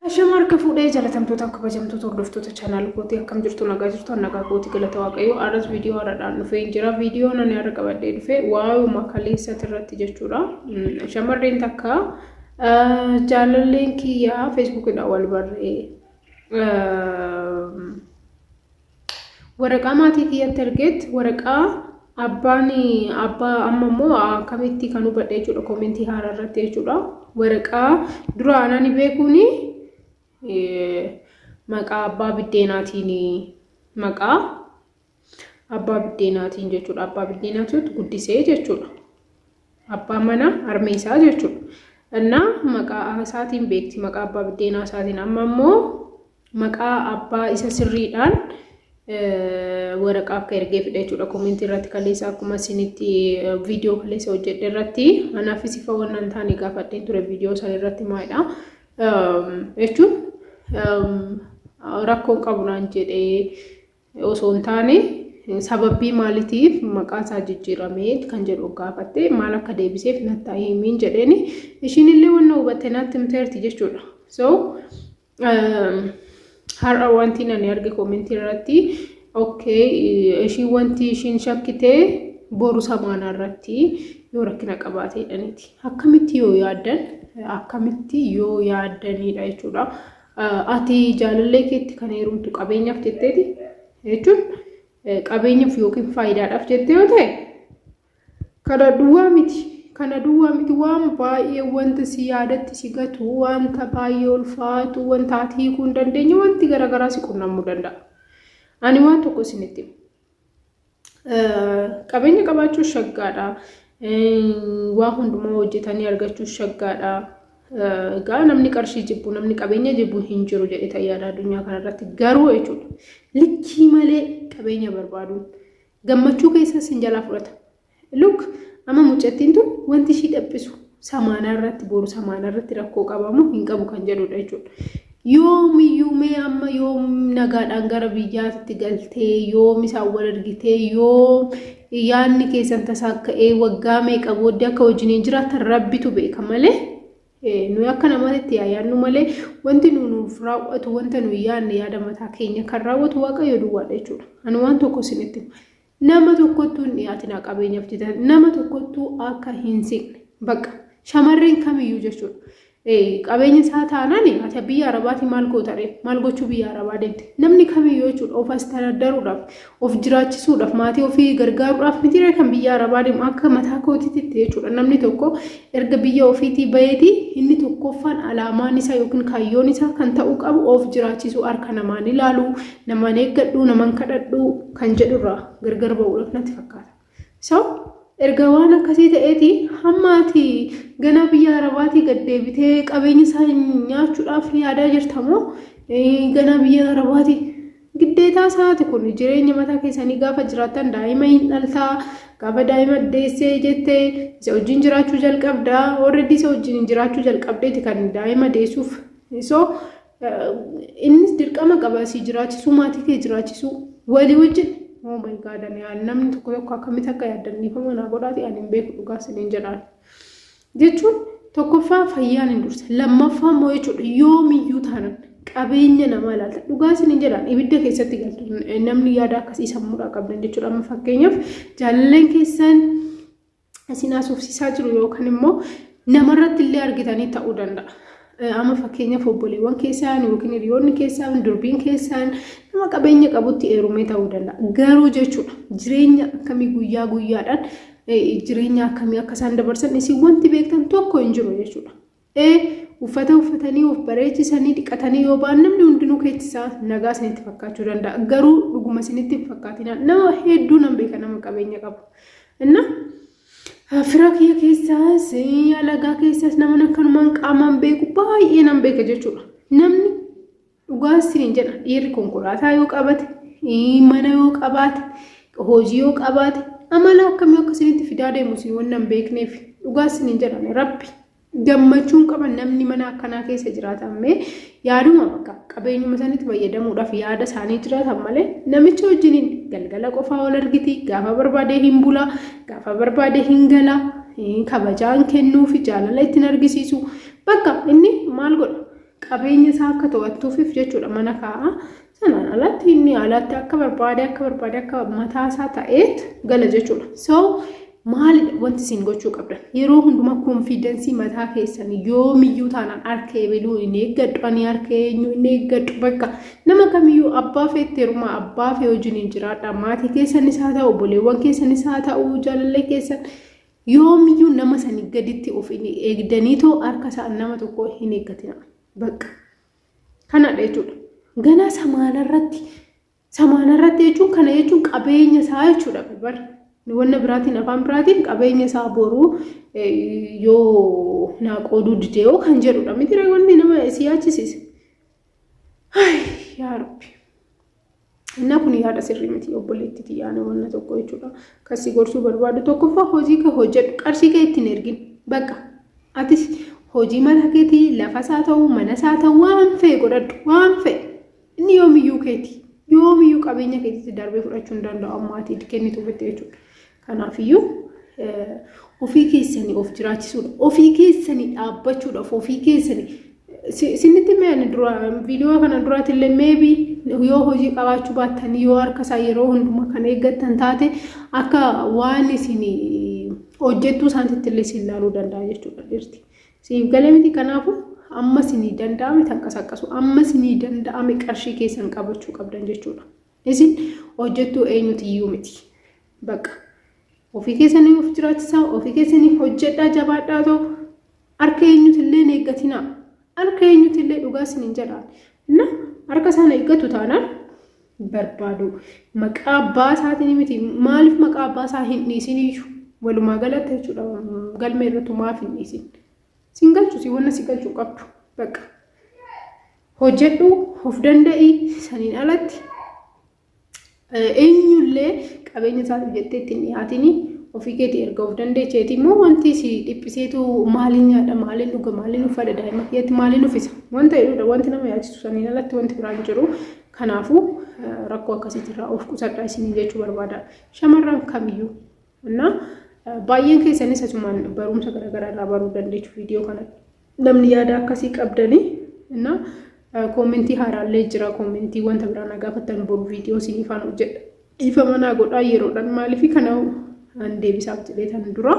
Ashamaa akka fuudhee jalatamtoota akka kabajamtoota hordoftoota chaanaal kootii akkam jirtu nagaa jirtu annagaa kootii galata waaqayyoo aras viidiyoo haaraadhaan dhufee jira viidiyoon ani har'a qabadhee dhufe waa'uma kaleessatti irratti jechuudha. Shamarreen takka jaalalleen kiyyaa feesbuukidhaan wal barree waraqaa maatii kiyyatti ergeet waraqaa abbaa amma immoo akkamitti kan hubadhe jechuudha koomentii haaraa irratti jechuudha. Waraqaa dura aanani beekuuni maqaa abbaa biddeenaatiin maqaa abbaa biddeenaatiin jechuudha. Abbaa biddeenaatu guddisee jechuudha. Abbaa mana armeesaa jechuudha. Innaa maqaa isaatiin beekti maqaa abbaa biddeenaa isaatiin amma immoo maqaa abbaa isa sirriidhaan waraqaa akka ergee fidhe jechuudha. Koomentii irratti kaleessa akkuma isinitti viidiyoo kaleessa hojjedhe irratti anaafis ifa waan taane gaafadheen ture viidiyoo san irratti maalidha jechuun rakkoon qabnaan jedhee osoo hin taane sababii maaliitiif maqaa isaa jijjiiramee kan jedhu gaafatte maal akka deebiseef natti himiin jedheeni ishiin illee waan hubatte natti himteerti jechuudha. So har'a wanti nani arge koomentii irratti okay ishii wanti ishiin shakkitee boru samaana irratti yoo rakkina qabaate jedhaniiti. Akkamitti yoo yaadanidha jechuudha. Ati jaalallee keetti kan heerumtu qabeenyaaf jetteeti jechuun qabeenyaaf yookiin faayidaadhaaf jettee yoo ta'e kana duwwaa miti waan baay'ee wanta si yaadatti si gatu wanta baay'ee ulfaatu wanta ati hiikuu hin dandeenye wanti garaagaraa si qunnamuu danda'a. Ani waan tokko isinitti qabeenya qabaachuun shaggaadha. Waan hundumaa hojjetanii argachuun shaggaadha. Gaa namni qarshii jibbu namni qabeenya jibbu hin jiru jedhee tayyaadha addunyaa kanarratti garuu jechuudha. Likkii malee qabeenya barbaaduun gammachuu keessas hin jalaa fudhata. Luk amma mucattiin tun wanti ishii dhaphisu samaana irratti boru samaana irratti rakkoo qabamu hin qabu kan jedhudha jechuudha. Yoomiyyuu mee amma yoom nagaadhaan gara biyyaatti galtee yoom isaan wal argitee yoom yaanni keessan tasaakka'ee waggaa meeqa booddee akka wajjin jiraatan rabbitu beeka malee nuyi akka namaatti yaannu malee wanti nuuf raawwatu wanta nuyi yaanne yaada mataa keenya kan raawwatu waaqayyo duwwaadha jechuudha. Ani waan tokko isinitti nama tokkottuu hin dhiyaatina qabeenyaaf jetan nama tokkottuu akka hin siqne bakka shamarreen kamiyyuu jechuudha. Qabeenya isaa taanaan ati biyya arabaati maal gootare maal gochuu biyya arabaa deemte namni kamiyyuu jechuudha of astanaadaruudhaaf of jiraachisuudhaaf maatii ofii gargaaruudhaaf miti kan biyya arabaa deemu akka mataa kootiitti jechuudha. Namni tokko erga biyya ofiitii baheeti inni tokkoffaan alaamaan isaa yookiin kaayyoon isaa kan ta'uu qabu of jiraachisuu harka namaan ilaalu namaan eeggadhu namaan kadhadhu kan jedhurraa gargar ba'uudhaaf natti fakkaata. So erga waan akkasii ta'eeti hammaati gana biyya arabaati gad deebitee qabeenya isaa nyaachuudhaaf yaadaa jirtamoo gana biyya arabaati giddeetaa isaati kun jireenya mataa keessanii gaafa jiraatan daa'ima hin dhaltaa gaafa daa'ima deessee jettee isa wajjin jiraachuu jalqabdaa already isa wajjin jiraachuu jalqabdeeti kan daa'ima deessuuf so innis dirqama qaba si jiraachisuu maatii kee jiraachisuu walii wajjin. Oh my god, namni tokko akkamitti akka yaaddanniifama naa godhaati ani hin beeku dhugaa isiniin jedhaan. Jechuun tokkoffaa fayyaan hin dursa lammaffaa immoo jechuudha yoomiyyuu taanan qabeenya namaa ilaalta dhugaa isiniin jedhaan ibidda keessatti galtu namni yaada akkasii sammuudhaa qabdan jechuudha. Amma fakkeenyaaf jaalalleen keessan isin haasofsiisaa jiru yookaan immoo namarratti illee argitanii ta'uu danda'a. Amma fakkeenyaaf obboleewwan keessaan yookiin hiriyoonni keessaan durbiin keessaan nama qabeenya qabutti heerumee ta'uu danda'a. Garuu jechuudha jireenya akkamii guyyaa guyyaadhaan jireenya akkamii akka isaan dabarsan isin wanti beektan tokko hin jiru jechuudha. Uffata uffatanii of bareechisanii dhiqatanii yoo ba'an namni hundinuu keessaa nagaa isinitti fakkaachuu danda'a. Garuu dhuguma isinitti hin fakkaatina nama hedduu nan beeka nama qabeenya qabu. Fira kiyya keessaas alagaa keessaas namoonni akkanumaan qaamaan beeku baay'ee nan beeka jechuudha. Namni dhugaa isiniin jedha dhiirri konkolaataa yoo qabaate mana yoo qabaate hojii yoo qabaate amala akkamii akka isinitti fidaa deemu isin waan nan beekneef dhugaa isiniin jedhan rabbi gammachuun qaban namni mana akkanaa keessa jiraatamme yaaduma bakka qabeenyuma sanitti fayyadamuudhaaf yaada isaanii jiraatan malee namicha wajjin galgala qofaa wal argiti gaafa barbaade hin bula gaafa barbaade hin gala kabajaan kennuufi jaalala ittiin argisiisu bakka inni maal godha qabeenya isaa akka to'attuuf jechuudha mana kaa'a sanaan alatti inni alatti akka barbaade akka mataa isaa ta'eet gala jechuudha. So maalidha wanti isin gochuu qabdan yeroo hundumaa confidence mataa keessan yoomiyyuu taanaan harkee biluu inni eeggadhu ani harkee eenyu inni eeggadhu bakka nama kamiyyuu abbaa feetteerumaa abbaa fee wajjin hin jiraadha maatii keessanis haa ta'u obboleewwan keessanis haa ta'u jaalallee keessan yoomiyyuu nama sanii gaditti of eegdaniitoo harka isaa nama tokko hin eeggatina bakka kanadha jechuudha. Ganaa samaanarratti jechuun kana jechuun qabeenya isaa jechuudha bar wanna biraatiin afaan biraatiin qabeenya isaa boruu yoo naa qooduu didee kan jedhudha miti wanni nama siyaachisiise. Yaa Rabbi inna kun yaada sirrii miti obboleetti xiyyaana wanna tokko jechuudha kasi gorsuu barbaadu tokkoffaa hojii ka hojjedhu qarshii kee ittiin ergin bakka atis hojii mataa keetii lafa isaa ta'uu mana isaa ta'uu waan fee godhadhu waan fee inni yoomiyyuu keeti yoomiyyuu qabeenya keetitti darbee fudhachuu hin danda'u ammaatii kennitu bitte jechuudha. Kanaafiyyuu ofii keessanii of jiraachisuudha ofii keessanii dhaabbachuudhaaf ofii keessanii sinitti mee dura viidiyoo kana duraatillee maybe yoo hojii qabaachuu baattan yoo harka isaa yeroo hundumaa kan eeggattan taate akka waan isin hojjettuu isaanitti illee isin ilaaluu danda'a jechuudha dirti. Siif galee miti kanaafu amma isinii danda'ame tanqasaqqasu amma isinii danda'ame qarshii keessan qabachuu qabdan jechuudha. Isin hojjettuu eenyuti iyyuu miti bakka ofii keessanii of jiraachisaa ofii keessanii hojjedhaa jabaadhaa ta'u harka eenyutillee eeggatina harka eenyutillee dhugaa isiniin jedhaan na harka isaan eeggatu taanaan barbaadu maqaa abbaa isaatiin miti maaliif maqaa abbaa isaa hin dhiisiniyyuu walumaa galatti jechuudha galmee irratti maaf hin dhiisin sin galchu si wanna si galchuu qabdu bakka hojjedhu of danda'ii saniin alatti eenyullee qabeenya isaatiif jettee ittiin dhiyaatini ofii keetii erga of dandeecheeti immoo wanti si dhiphiseetu maaliin nyaadha maaliin dhuga maaliin uffata daa'ima keetti maaliin uffisa wanta jedhudha wanti nama yaachisu saniin alatti wanti biraan jiru kanaafuu rakkoo akkasiitirraa of qusadhaa isinii jechuu barbaada shamarran kamiyyuu na baay'een keessanis asumaan barumsa garaagaraa irraa baruu dandeechu viidiyoo kana namni yaada akkasii qabdanii na komentii haaraallee jira komentii wanta biraan agaafattan boru viidiyoo sinifaan hojjedha ifa manaa godhaa yeroodhaan maaliif kana deebisaaf jedhee tan dura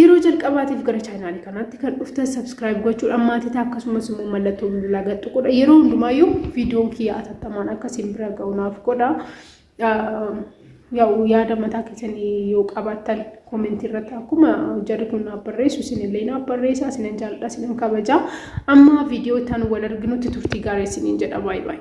yeroo jalqabaatiif gara chaanaalii kanaatti kan dhuftan subscribe gochuudhaan maatii akkasumas immoo mallattoo bilbilaa gaddu godha yeroo hundumaayyuu viidiyoon kiyya atattamaan akkasiin bira ga'unaaf godha yaada mataa keessanii yoo qabaattan komentii irratti akkuma jarri kun naaf barreessu isinillee naaf barreessaa isinan jaalladha isinan kabajaa amma viidiyoo tan wal arginutti turtii gaarii isiniin jedha baay'ee.